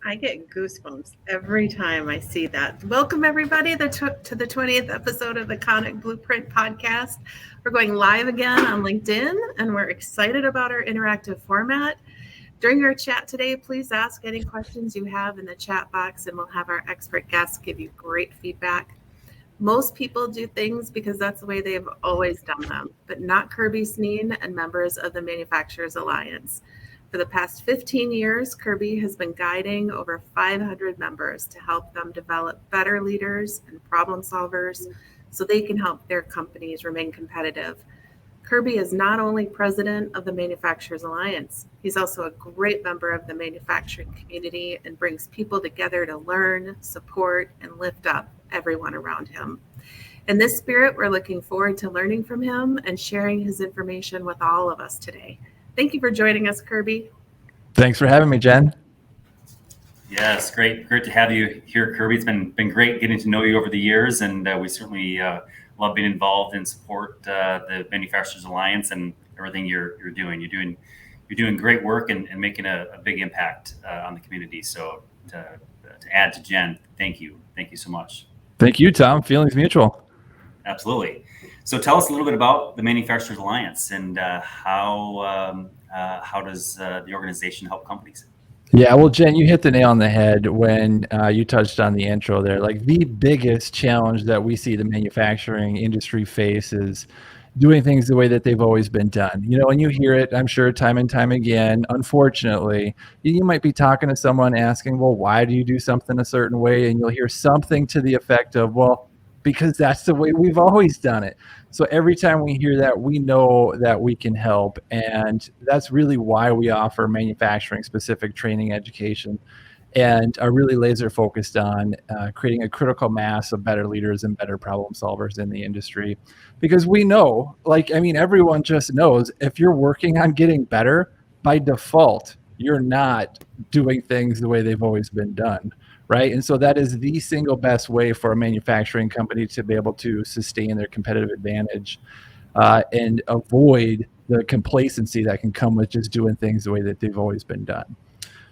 I get goosebumps every time I see that. Welcome, everybody, to the 20th episode of the Conic Blueprint podcast. We're going live again on LinkedIn, and we're excited about our interactive format. During our chat today, please ask any questions you have in the chat box, and we'll have our expert guests give you great feedback. Most people do things because that's the way they've always done them, but not Kirby Sneen and members of the Manufacturers Alliance. For the past 15 years, Kirby has been guiding over 500 members to help them develop better leaders and problem solvers so they can help their companies remain competitive. Kirby is not only president of the Manufacturers Alliance, he's also a great member of the manufacturing community and brings people together to learn, support, and lift up everyone around him. In this spirit, we're looking forward to learning from him and sharing his information with all of us today. Thank you for joining us, Kirby. Thanks for having me, Jen. Yes, great to have you here, Kirby. It's been great getting to know you over the years, and we certainly love being involved and support the Manufacturers Alliance and everything you're doing. You're doing great work and making a big impact on the community. So to add to Jen, thank you so much. Thank you, Tom. Feelings mutual. Absolutely. So tell us a little bit about the Manufacturers Alliance and how does the organization help companies? Yeah, well, Jen, you hit the nail on the head when you touched on the intro there. Like the biggest challenge that we see the manufacturing industry face is doing things the way that they've always been done. You know, and you hear it, I'm sure, time and time again. Unfortunately, you might be talking to someone asking, well, why do you do something a certain way? And you'll hear something to the effect of, well, because that's the way we've always done it. So every time we hear that, we know that we can help. And that's really why we offer manufacturing specific training education and are really laser focused on creating a critical mass of better leaders and better problem solvers in the industry. Because we know, everyone just knows if you're working on getting better, by default, you're not doing things the way they've always been done. Right. And so that is the single best way for a manufacturing company to be able to sustain their competitive advantage and avoid the complacency that can come with just doing things the way that they've always been done.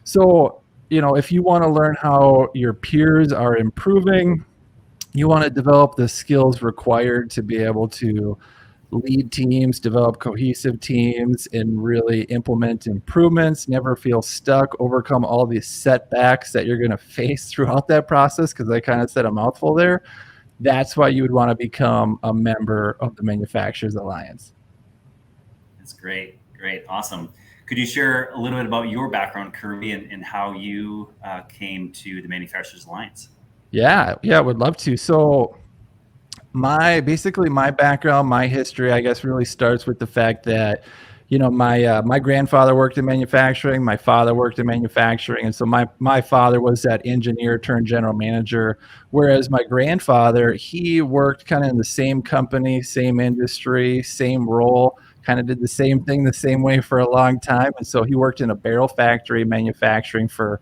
So, if you want to learn how your peers are improving, you want to develop the skills required to be able to lead teams, develop cohesive teams, and really implement improvements, never feel stuck, overcome all these setbacks that you're going to face throughout that process, because I kind of said a mouthful there. That's why you would want to become a member of the Manufacturers Alliance. That's great. Awesome. Could you share a little bit about your background, Kirby, and how you came to the Manufacturers Alliance? Yeah, I would love to. So my background, my history, I guess, really starts with the fact that, my grandfather worked in manufacturing, my father worked in manufacturing, and so my father was that engineer turned general manager, whereas my grandfather, he worked kind of in the same company, same industry, same role, kind of did the same thing the same way for a long time, and so he worked in a barrel factory manufacturing for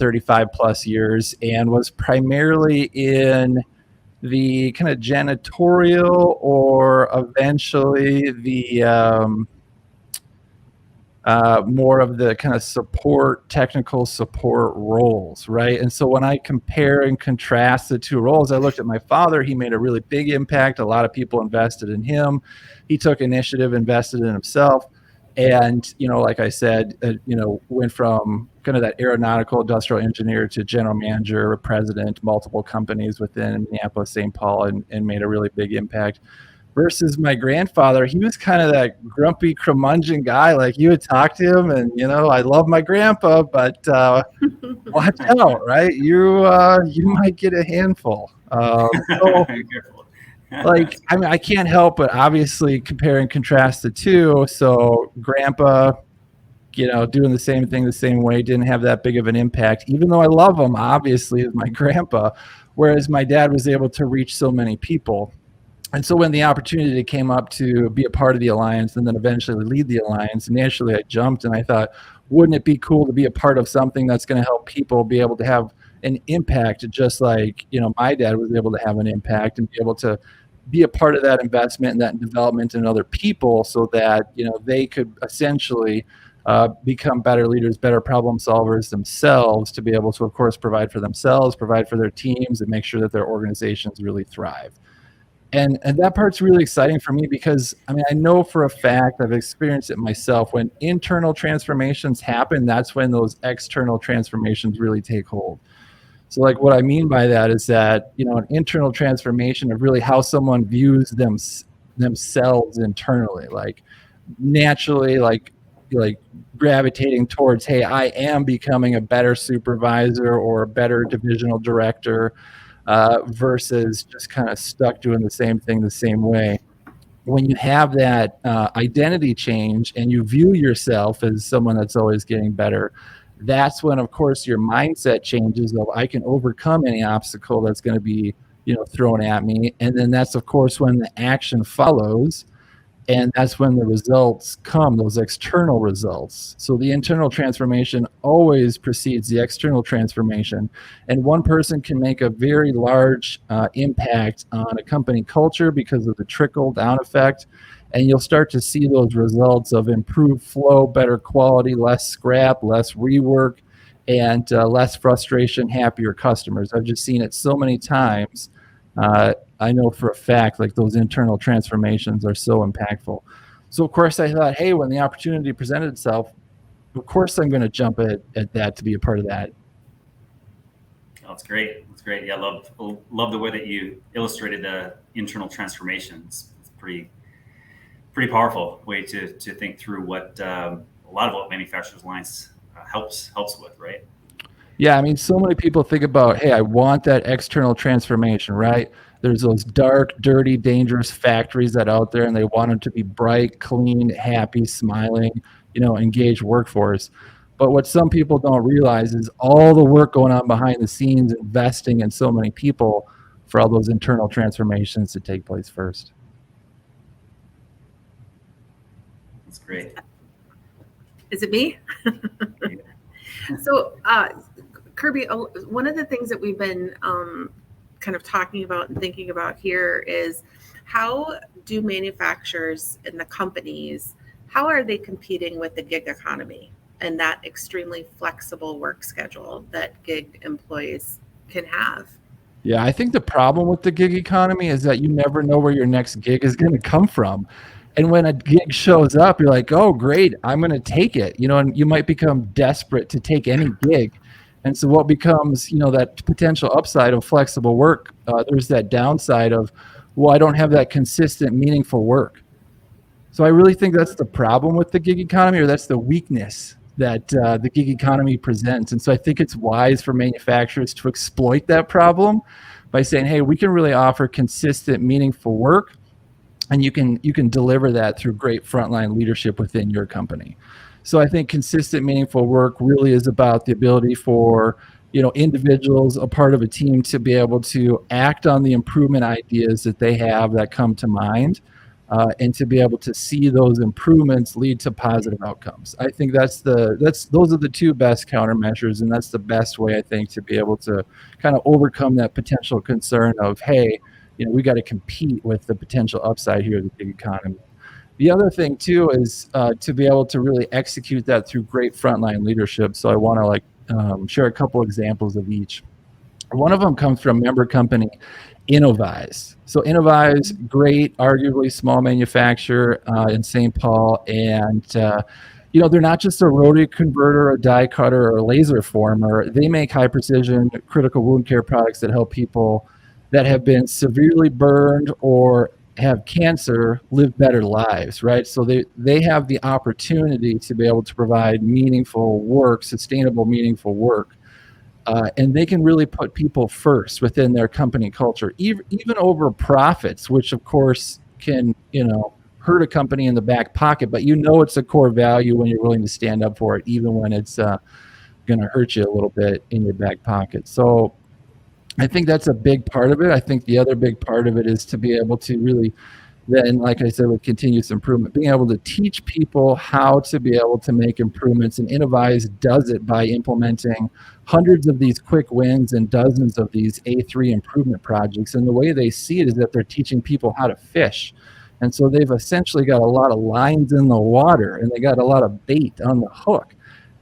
35 plus years and was primarily in the kind of janitorial or eventually the more of the kind of technical support roles, right? And so when I compare and contrast the two roles, I looked at my father. He made a really big impact. A lot of people invested in him. He took initiative, invested in himself. And, like I said, went from kind of that aeronautical industrial engineer to general manager, president, multiple companies within Minneapolis, St. Paul, and made a really big impact. Versus my grandfather, he was kind of that grumpy, curmudgeon guy. Like you would talk to him and, I love my grandpa, but watch out, right? You might get a handful. I can't help but obviously compare and contrast the two. So grandpa, doing the same thing the same way, didn't have that big of an impact, even though I love him, obviously, as my grandpa, whereas my dad was able to reach so many people. And so when the opportunity came up to be a part of the Alliance and then eventually lead the Alliance, initially I jumped and I thought, wouldn't it be cool to be a part of something that's going to help people be able to have an impact, just like, my dad was able to have an impact and be able to be a part of that investment and that development in other people so that, they could essentially become better leaders, better problem solvers themselves, to be able to, of course, provide for themselves, provide for their teams, and make sure that their organizations really thrive. And that part's really exciting for me because, I mean, I know for a fact, I've experienced it myself, when internal transformations happen, that's when those external transformations really take hold. So like what I mean by that is that, you know, an internal transformation of really how someone views themselves internally, like naturally, like gravitating towards, hey, I am becoming a better supervisor or a better divisional director, versus just kind of stuck doing the same thing the same way. When you have that identity change and you view yourself as someone that's always getting better, that's when, of course, your mindset changes of, I can overcome any obstacle that's going to be, you know, thrown at me. And then that's, of course, when the action follows. And that's when the results come, those external results. So the internal transformation always precedes the external transformation. And one person can make a very large impact on a company culture because of the trickle-down effect. And you'll start to see those results of improved flow, better quality, less scrap, less rework, and less frustration, happier customers. I've just seen it so many times. I know for a fact, like, those internal transformations are so impactful. So of course I thought, hey, when the opportunity presented itself, of course I'm going to jump at that to be a part of that. Oh, that's great. That's great. Yeah, love the way that you illustrated the internal transformations. It's pretty powerful way to think through what a lot of what Manufacturers Alliance helps with, right? Yeah, I mean, so many people think about, hey, I want that external transformation, right? There's those dark, dirty, dangerous factories that are out there, and they want them to be bright, clean, happy, smiling, you know, engaged workforce. But what some people don't realize is all the work going on behind the scenes, investing in so many people for all those internal transformations to take place first. That's great. Is it me? So, Kirby, one of the things that we've been kind of talking about and thinking about here is, how do manufacturers and the companies, how are they competing with the gig economy and that extremely flexible work schedule that gig employees can have? Yeah, I think the problem with the gig economy is that you never know where your next gig is going to come from. And when a gig shows up, you're like, oh, great, I'm going to take it. You know, and you might become desperate to take any gig. And so what becomes, you know, that potential upside of flexible work, there's that downside of, well, I don't have that consistent, meaningful work. So I really think that's the problem with the gig economy, or that's the weakness that the gig economy presents. And so I think it's wise for manufacturers to exploit that problem by saying, hey, we can really offer consistent, meaningful work, and you can deliver that through great frontline leadership within your company. So I think consistent, meaningful work really is about the ability for, you know, individuals, a part of a team, to be able to act on the improvement ideas that they have that come to mind, and to be able to see those improvements lead to positive outcomes. I think those are the two best countermeasures, and that's the best way, I think, to be able to kind of overcome that potential concern of, hey, you know, we got to compete with the potential upside here of the gig economy. The other thing too is to be able to really execute that through great frontline leadership. So I want to share a couple examples of each. One of them comes from member company Innovise. So Innovise, great, arguably small manufacturer in St. Paul, and you know, they're not just a rotary converter, a die cutter, or a laser former. They make high precision critical wound care products that help people that have been severely burned or have cancer live better lives, right? So they have the opportunity to be able to provide meaningful work, sustainable, meaningful work. And they can really put people first within their company culture, even over profits, which of course can, you know, hurt a company in the back pocket, but you know it's a core value when you're willing to stand up for it, even when it's going to hurt you a little bit in your back pocket. So I think that's a big part of it. I think the other big part of it is to be able to really then, like I said, with continuous improvement, being able to teach people how to be able to make improvements. And Innovise does it by implementing hundreds of these quick wins and dozens of these A3 improvement projects. And the way they see it is that they're teaching people how to fish. And so they've essentially got a lot of lines in the water, and they got a lot of bait on the hook.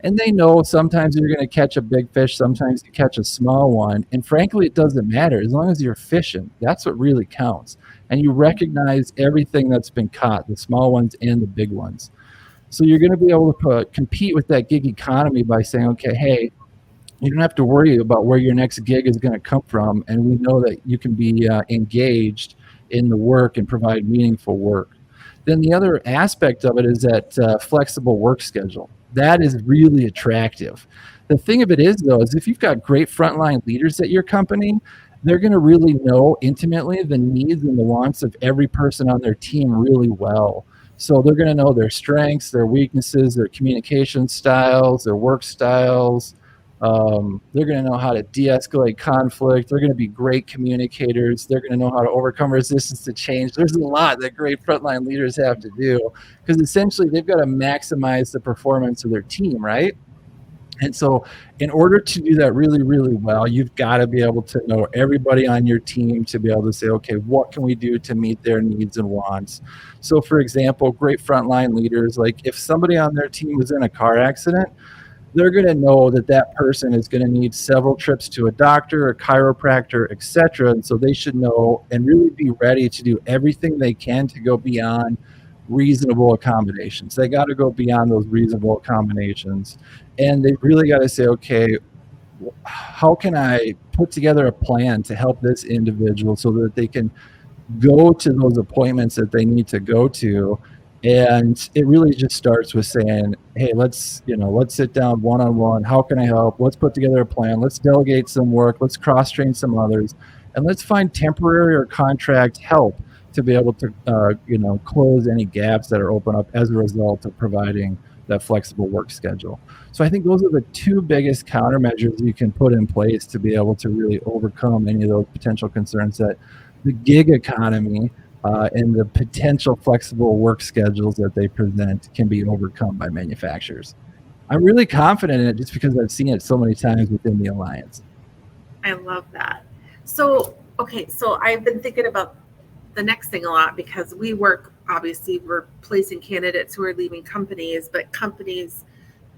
And they know sometimes you're going to catch a big fish, sometimes you catch a small one. And frankly, it doesn't matter. As long as you're fishing, that's what really counts. And you recognize everything that's been caught, the small ones and the big ones. So you're going to be able to compete with that gig economy by saying, okay, hey, you don't have to worry about where your next gig is going to come from. And we know that you can be engaged in the work and provide meaningful work. Then the other aspect of it is that flexible work schedule. That is really attractive. The thing of it is, though, is if you've got great frontline leaders at your company, they're going to really know intimately the needs and the wants of every person on their team really well. So they're going to know their strengths, their weaknesses, their communication styles, their work styles. They're going to know how to de-escalate conflict. They're going to be great communicators. They're going to know how to overcome resistance to change. There's a lot that great frontline leaders have to do, because essentially they've got to maximize the performance of their team, right? And so in order to do that really, really well, you've got to be able to know everybody on your team to be able to say, okay, what can we do to meet their needs and wants? So for example, great frontline leaders, like if somebody on their team was in a car accident, they're going to know that that person is going to need several trips to a doctor, a chiropractor, etc. And so they should know and really be ready to do everything they can to go beyond reasonable accommodations. They got to go beyond those reasonable accommodations. And they really got to say, okay, how can I put together a plan to help this individual so that they can go to those appointments that they need to go to? And it really just starts with saying, hey, let's sit down one-on-one. How can I help? Let's put together a plan. Let's delegate some work. Let's cross-train some others. And let's find temporary or contract help to be able to, close any gaps that are open up as a result of providing that flexible work schedule. So I think those are the two biggest countermeasures you can put in place to be able to really overcome any of those potential concerns that the gig economy and the potential flexible work schedules that they present can be overcome by manufacturers. I'm really confident in it just because I've seen it so many times within the Alliance. I love that. So I've been thinking about the next thing a lot, because we're placing candidates who are leaving companies, but companies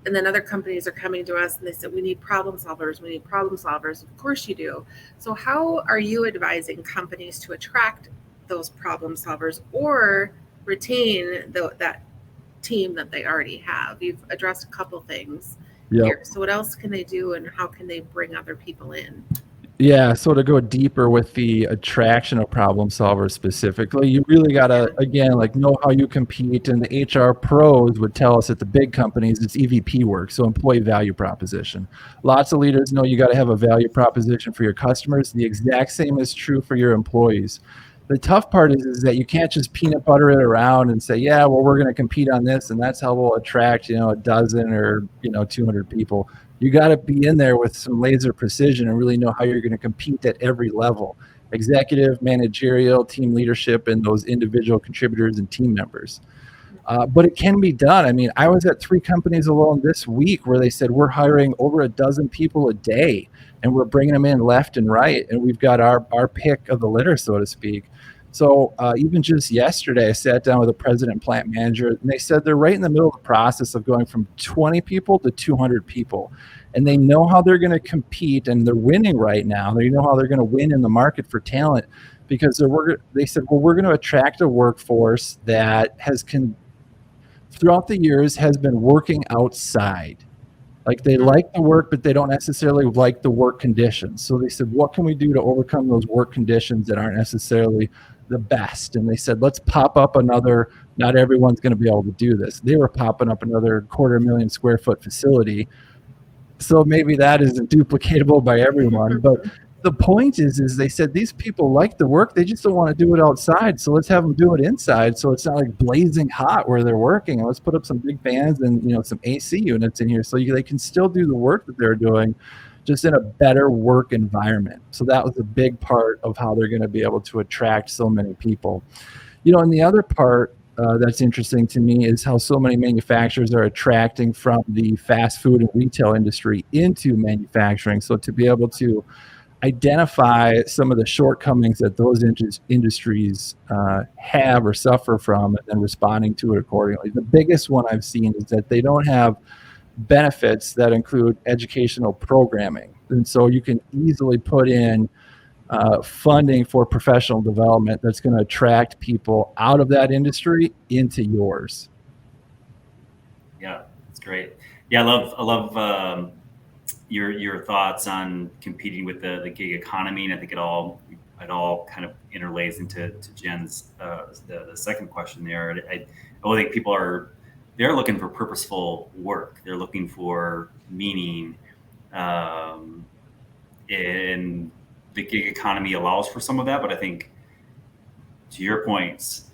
and then other companies are coming to us and they said, we need problem solvers. Of course you do. So how are you advising companies to attract those problem solvers or retain that team that they already have? You've addressed a couple things here. So what else can they do, and how can they bring other people in? Yeah, so to go deeper with the attraction of problem solvers specifically, you really got to, again, know how you compete. And the HR pros would tell us at the big companies, it's EVP work, so employee value proposition. Lots of leaders know you got to have a value proposition for your customers. The exact same is true for your employees. The tough part is that you can't just peanut butter it around and say, yeah, well, we're going to compete on this, and that's how we'll attract, a dozen or 200 people. You got to be in there with some laser precision and really know how you're going to compete at every level: executive, managerial, team leadership, and those individual contributors and team members. But it can be done. I mean, I was at 3 companies alone this week where they said we're hiring over a dozen people a day, and we're bringing them in left and right, and we've got our pick of the litter, so to speak. So even just yesterday, I sat down with a president and plant manager, and they said they're right in the middle of the process of going from 20 people to 200 people. And they know how they're going to compete, and they're winning right now. They know how they're going to win in the market for talent, because they said, well, we're going to attract a workforce that throughout the years has been working outside. Like, they like the work, but they don't necessarily like the work conditions. So they said, what can we do to overcome those work conditions that aren't necessarily the best? And they said, let's pop up not everyone's going to be able to do this. They were popping up another 250,000 square foot facility. So maybe that isn't duplicatable by everyone. But the point is they said these people like the work, they just don't want to do it outside. So let's have them do it inside, so it's not like blazing hot where they're working. And let's put up some big fans and some AC units in here so they can still do the work that they're doing, just in a better work environment. So that was a big part of how they're going to be able to attract so many people. And the other part that's interesting to me is how so many manufacturers are attracting from the fast food and retail industry into manufacturing. So to be able to identify some of the shortcomings that those industries have or suffer from, and then responding to it accordingly. The biggest one I've seen is that they don't have benefits that include educational programming. And so you can easily put in funding for professional development that's going to attract people out of that industry into yours. Yeah, that's great. Yeah, I love your thoughts on competing with the gig economy, and I think it all kind of interlays into Jen's the second question there. I think people they're looking for purposeful work. They're looking for meaning, and the gig economy allows for some of that. But I think, to your points,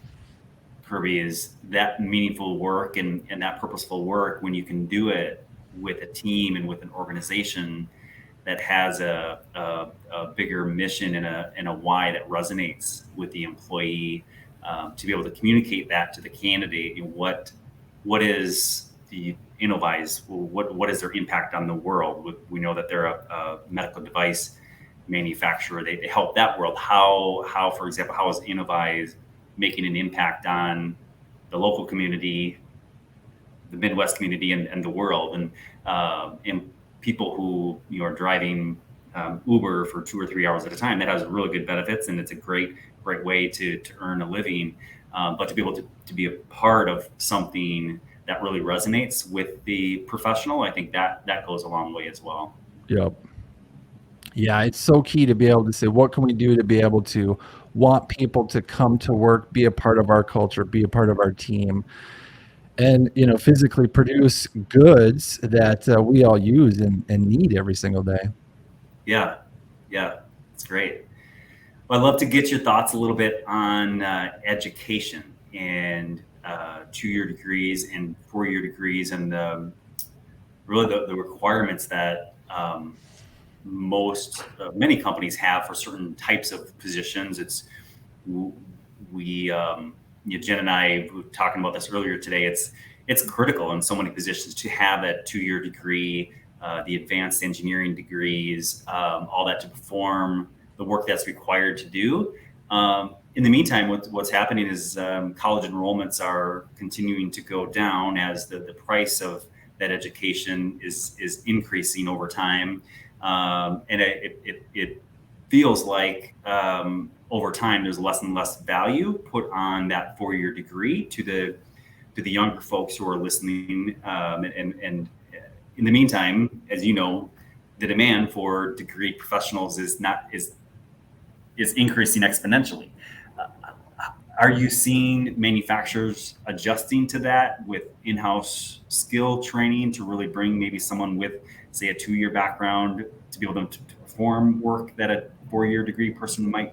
Kirby, is that meaningful work and that purposeful work, when you can do it with a team and with an organization that has a bigger mission and a why that resonates with the employee, to be able to communicate that to the candidate. What is the Innovize? What is their impact on the world? We know that they're a medical device manufacturer. They help that world. How, for example, how is Innovize making an impact on the local community, the Midwest community, and the world? And people who are driving Uber for 2 or 3 hours at a time, that has really good benefits, and it's a great way to earn a living. But to be able to be a part of something that really resonates with the professional, I think that goes a long way as well. Yep. Yeah, it's so key to be able to say, what can we do to be able to want people to come to work, be a part of our culture, be a part of our team, and physically produce goods that we all use and need every single day. Yeah, it's great. Well, I'd love to get your thoughts a little bit on education and 2-year degrees and 4-year degrees, and really the requirements that many companies have for certain types of positions. Jen and I were talking about this earlier today. It's critical in so many positions to have that 2-year degree, the advanced engineering degrees, all that to perform the work that's required to do. In the meantime, what's happening is college enrollments are continuing to go down as the price of that education is increasing over time. And it feels like over time there's less and less value put on that 4-year degree to the younger folks who are listening. And in the meantime, as you know, the demand for degree professionals is increasing exponentially. Are you seeing manufacturers adjusting to that with in-house skill training to really bring maybe someone with, say, a 2-year background to be able to perform work that a 4-year degree person might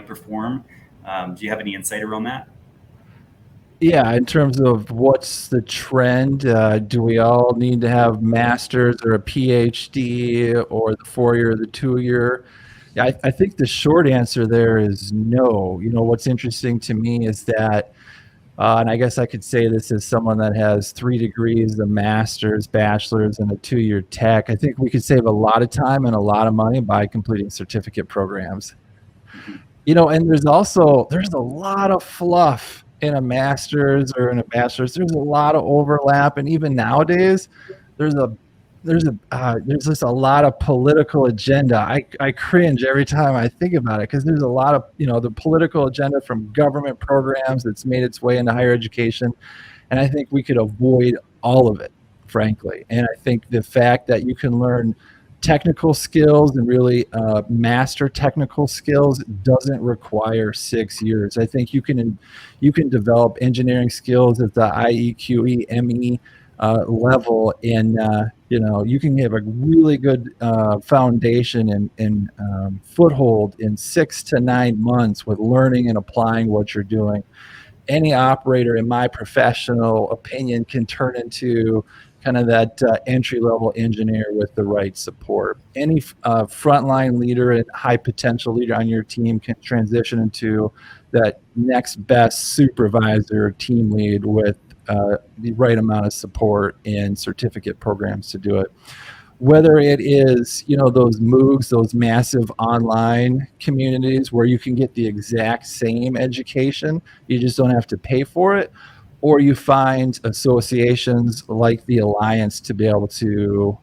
perform? Do you have any insight around that? Yeah, in terms of what's the trend, do we all need to have masters or a PhD or the 4-year or the 2-year? Yeah, I think the short answer there is no. What's interesting to me is that, and I guess I could say this as someone that has 3 degrees, a master's, bachelor's, and a 2-year tech. I think we could save a lot of time and a lot of money by completing certificate programs. And there's a lot of fluff in a master's or in a bachelor's. There's a lot of overlap, and even nowadays, there's just a lot of political agenda. I cringe every time I think about it, because there's a lot of the political agenda from government programs that's made its way into higher education, and I think we could avoid all of it, frankly. And I think the fact that you can learn technical skills and really master technical skills doesn't require 6 years. I think you can develop engineering skills at the IEQE ME level, and you can have a really good foundation and foothold in 6 to 9 months with learning and applying what you're doing. Any operator, in my professional opinion, can turn into kind of that entry-level engineer with the right support. Any frontline leader and high potential leader on your team can transition into that next best supervisor, team lead, with the right amount of support and certificate programs to do it. whether it is, those MOOCs, those massive online communities where you can get the exact same education, you just don't have to pay for it, or you find associations like the Alliance to be able to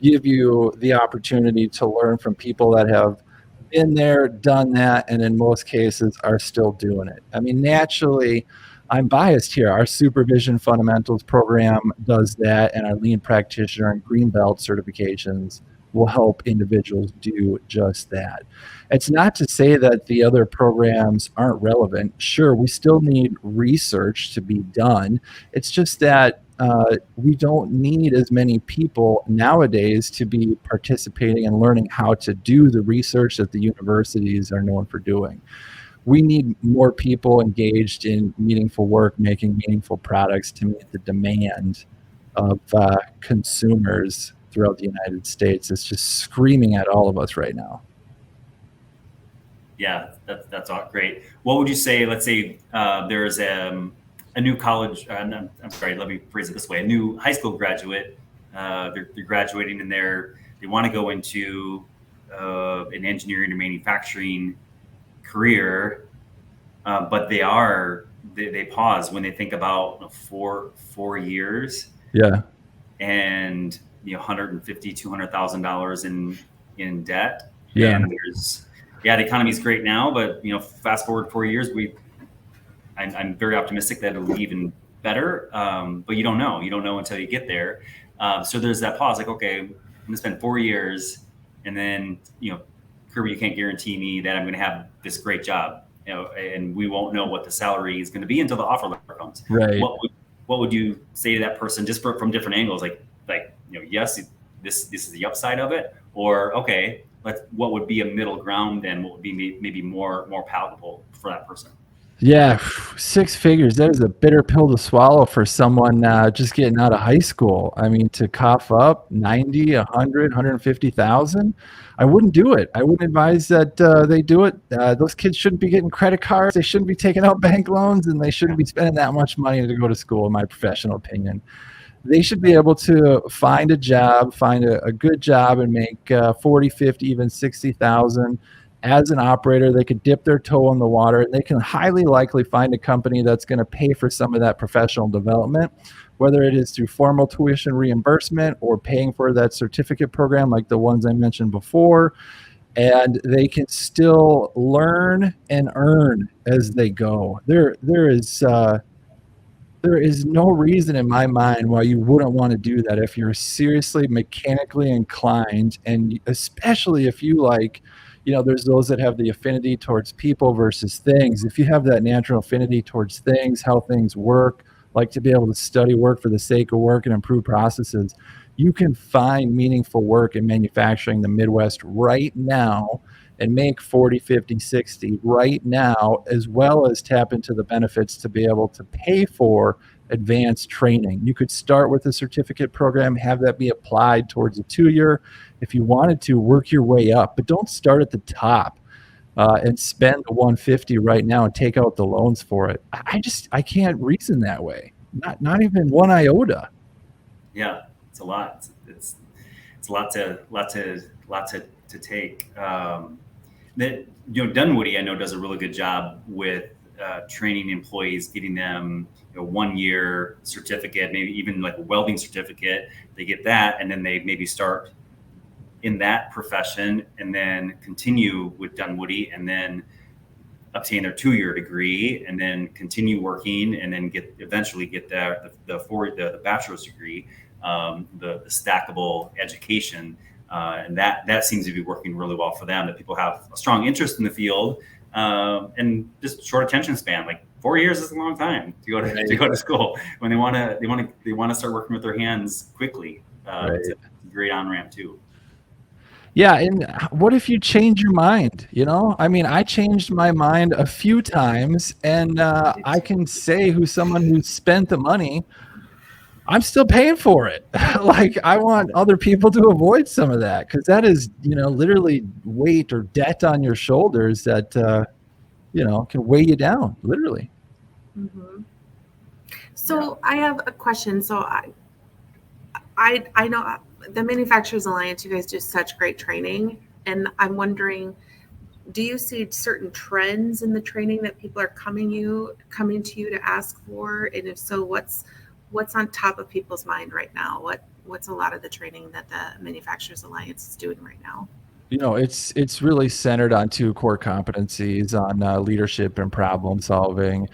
give you the opportunity to learn from people that have been there, done that, and in most cases are still doing it. I mean, naturally, I'm biased here. Our supervision fundamentals program does that, and our lean practitioner and green belt certifications will help individuals do just that. It's not to say that the other programs aren't relevant. Sure, we still need research to be done. It's just that we don't need as many people nowadays to be participating and learning how to do the research that the universities are known for doing. We need more people engaged in meaningful work, making meaningful products to meet the demand of consumers throughout the United States. It's just screaming at all of us right now. Yeah, that's all great. What would you say? Let's say there's a new college. I'm sorry. Let me phrase it this way: a new high school graduate. They're graduating, and they want to go into an engineering or manufacturing career, but they pause when they think about 4 years. Yeah. And $150,000-$200,000 in debt. Yeah. And the economy is great now, but fast forward 4 years, I'm very optimistic that it'll be even better. But you don't know until you get there. So there's that pause, like, okay, I'm gonna spend 4 years, and then Kirby, you can't guarantee me that I'm gonna have this great job, and we won't know what the salary is gonna be until the offer letter comes. Right. What would you say to that person, just from different angles, like yes, this is the upside of it, or okay, what would be a middle ground, and what would be maybe more palatable for that person? Yeah, 6 figures. That is a bitter pill to swallow for someone just getting out of high school. I mean, to cough up 90, 100, 150,000, I wouldn't do it. I wouldn't advise that they do it. Those kids shouldn't be getting credit cards. They shouldn't be taking out bank loans, and they shouldn't be spending that much money to go to school, in my professional opinion. They should be able to find a job, find a good job, and make 40, 50, even 60,000. As an operator, they could dip their toe in the water, and they can highly likely find a company that's going to pay for some of that professional development, whether it is through formal tuition reimbursement or paying for that certificate program like the ones I mentioned before. And they can still learn and earn as they go. There is no reason in my mind why you wouldn't want to do that if you're seriously mechanically inclined, and especially if you there's those that have the affinity towards people versus things. If you have that natural affinity towards things, how things work, like to be able to study work for the sake of work and improve processes, you can find meaningful work in manufacturing in the Midwest right now and make 40, 50, 60 right now, as well as tap into the benefits to be able to pay for advanced training. You could start with a certificate program, have that be applied towards a 2-year. If you wanted to, work your way up, but don't start at the top and spend the 150 right now and take out the loans for it. I can't reason that way. Not even one iota. Yeah, it's a lot. It's a lot to take. Dunwoody, I know, does a really good job with training employees, getting them 1-year certificate, maybe even like a welding certificate. They get that, and then they maybe start in that profession and then continue with Dunwoody, and then obtain their 2-year degree, and then continue working, and then eventually get the bachelor's degree, the stackable education. And that seems to be working really well for them, that people have a strong interest in the field, and just short attention span. Like 4 years is a long time to go to school when they want to start working with their hands quickly. It's a great on-ramp too. Yeah, and what if you change your mind? I mean, I changed my mind a few times, and I can say who's someone who spent the money. I'm still paying for it. Like, I want other people to avoid some of that, because that is, literally weight or debt on your shoulders that, can weigh you down, literally. Mm-hmm. So I have a question. So I know the Manufacturers Alliance, you guys do such great training, and I'm wondering, do you see certain trends in the training that people are coming to you to ask for? And if so, what's on top of people's mind right now? What's a lot of the training that the Manufacturers Alliance is doing right now? It's really centered on two core competencies on leadership and problem solving.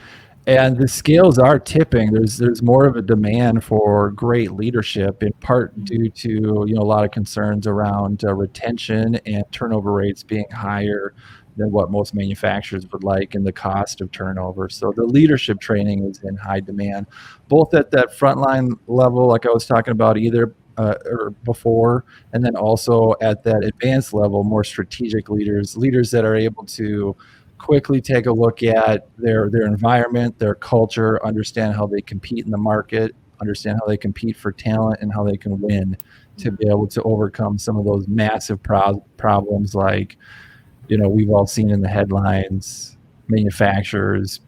And the scales are tipping. There's more of a demand for great leadership, in part due to a lot of concerns around retention and turnover rates being higher than what most manufacturers would like, and the cost of turnover. So the leadership training is in high demand, both at that frontline level, like I was talking about, either or before, and then also at that advanced level, more strategic leaders that are able to quickly take a look at their environment, their culture, understand how they compete in the market, understand how they compete for talent, and how they can win to be able to overcome some of those massive problems like, we've all seen in the headlines, manufacturers,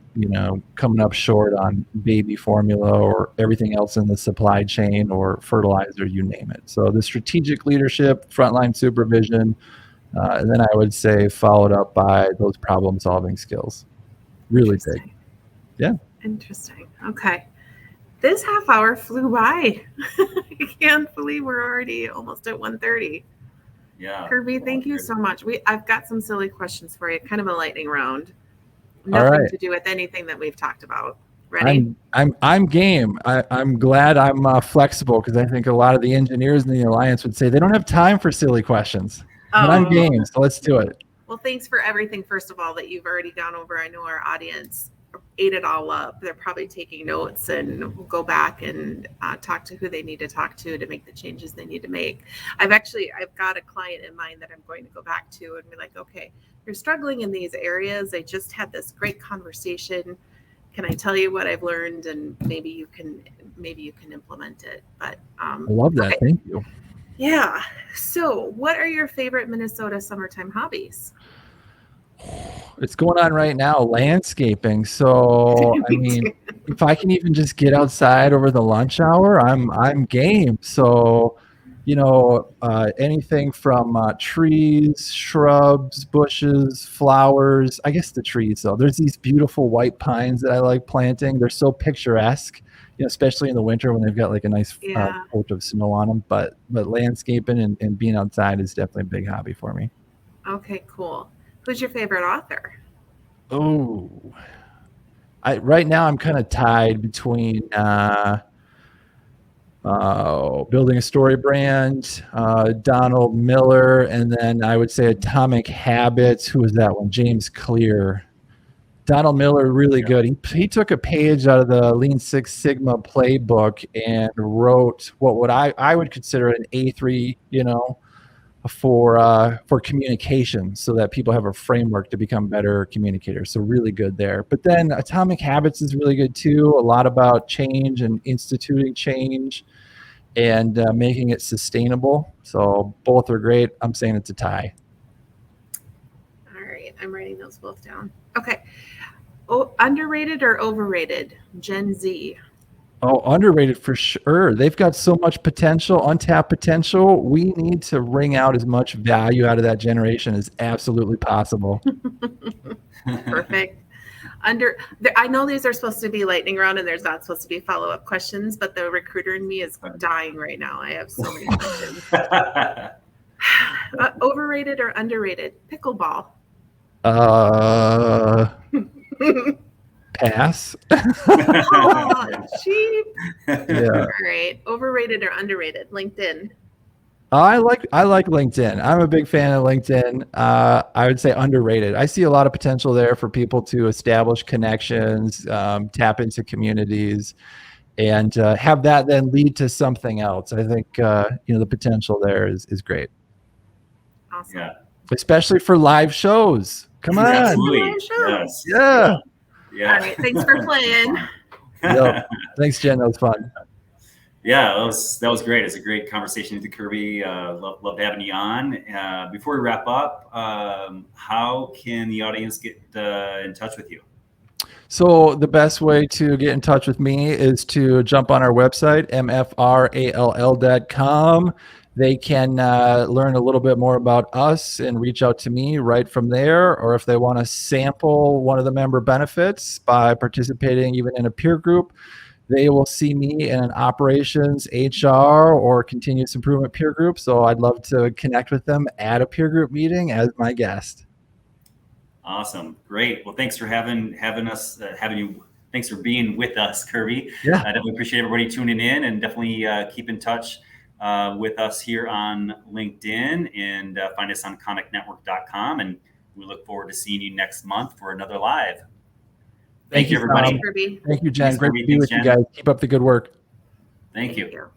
coming up short on baby formula or everything else in the supply chain or fertilizer, you name it. So the strategic leadership, frontline supervision, and then I would say followed up by those problem-solving skills. Really big. Yeah. Interesting. Okay. This half hour flew by. I can't believe we're already almost at 1:30. Yeah. Kirby, thank you so much. I've got some silly questions for you, kind of a lightning round. All Nothing right. to do with anything that we've talked about. Ready? I'm game. I'm glad I'm flexible, because I think a lot of the engineers in the Alliance would say they don't have time for silly questions. But I'm game, so let's do it. Well, thanks for everything, first of all, that you've already gone over. I know our audience ate it all up. They're probably taking notes and will go back and talk to who they need to talk to make the changes they need to make. I've got a client in mind that I'm going to go back to and be like, okay, you're struggling in these areas. I just had this great conversation. Can I tell you what I've learned? And maybe you can implement it. But I love that. Okay. Thank you. Yeah. So what are your favorite Minnesota summertime hobbies? It's going on right now, landscaping. So, I mean, if I can even just get outside over the lunch hour, I'm game. So, anything from trees, shrubs, bushes, flowers. I guess the trees, though. There's these beautiful white pines that I like planting. They're so picturesque, especially in the winter when they've got like a nice coat of snow on them. But landscaping and being outside is definitely a big hobby for me. Okay, cool. Who's your favorite author? Oh, right now I'm kind of tied between Building a Story Brand, Donald Miller, and then I would say Atomic Habits. Who was that one? James Clear. Donald Miller, really good. He took a page out of the Lean Six Sigma playbook and wrote what I would consider an A3, for communication, so that people have a framework to become better communicators. So really good there. But then Atomic Habits is really good too. A lot about change and instituting change and making it sustainable. So both are great. I'm saying it's a tie. All right. I'm writing those both down. Okay. Oh, underrated or overrated? Gen Z. Oh, underrated for sure. They've got so much potential, untapped potential. We need to wring out as much value out of that generation as absolutely possible. Perfect. I know these are supposed to be lightning round and there's not supposed to be follow-up questions, but the recruiter in me is dying right now. I have so many questions. Overrated or underrated? Pickleball. Pass. Oh, cheap. Yeah. All right. Overrated or underrated? LinkedIn. I like LinkedIn. I'm a big fan of LinkedIn. I would say underrated. I see a lot of potential there for people to establish connections, tap into communities, and have that then lead to something else. I think the potential there is great. Awesome. Yeah. Especially for live shows. Come on. Absolutely. Yes. Yeah. Yeah. All right. Thanks for playing. Yep. Thanks, Jen. That was fun. Yeah, that was great. It's a great conversation with you, Kirby. Loved having you on. Before we wrap up, how can the audience get in touch with you? So the best way to get in touch with me is to jump on our website, mfrall.com. they can learn a little bit more about us and reach out to me right from there. Or if they want to sample one of the member benefits by participating even in a peer group, they will see me in an operations, HR, or continuous improvement peer group. So I'd love to connect with them at a peer group meeting as my guest. Awesome. Great. Well, thanks for having us, thanks for being with us, Kirby. Yeah. I definitely appreciate everybody tuning in, and definitely keep in touch with us here on LinkedIn, and find us on conicnetwork.com. And we look forward to seeing you next month for another live. Thank you, everybody. Kirby. Thank you, Jen. Thanks, Great Kirby. to be with Thanks, you Jen. guys. Keep up the good work. Thank you. Thank you.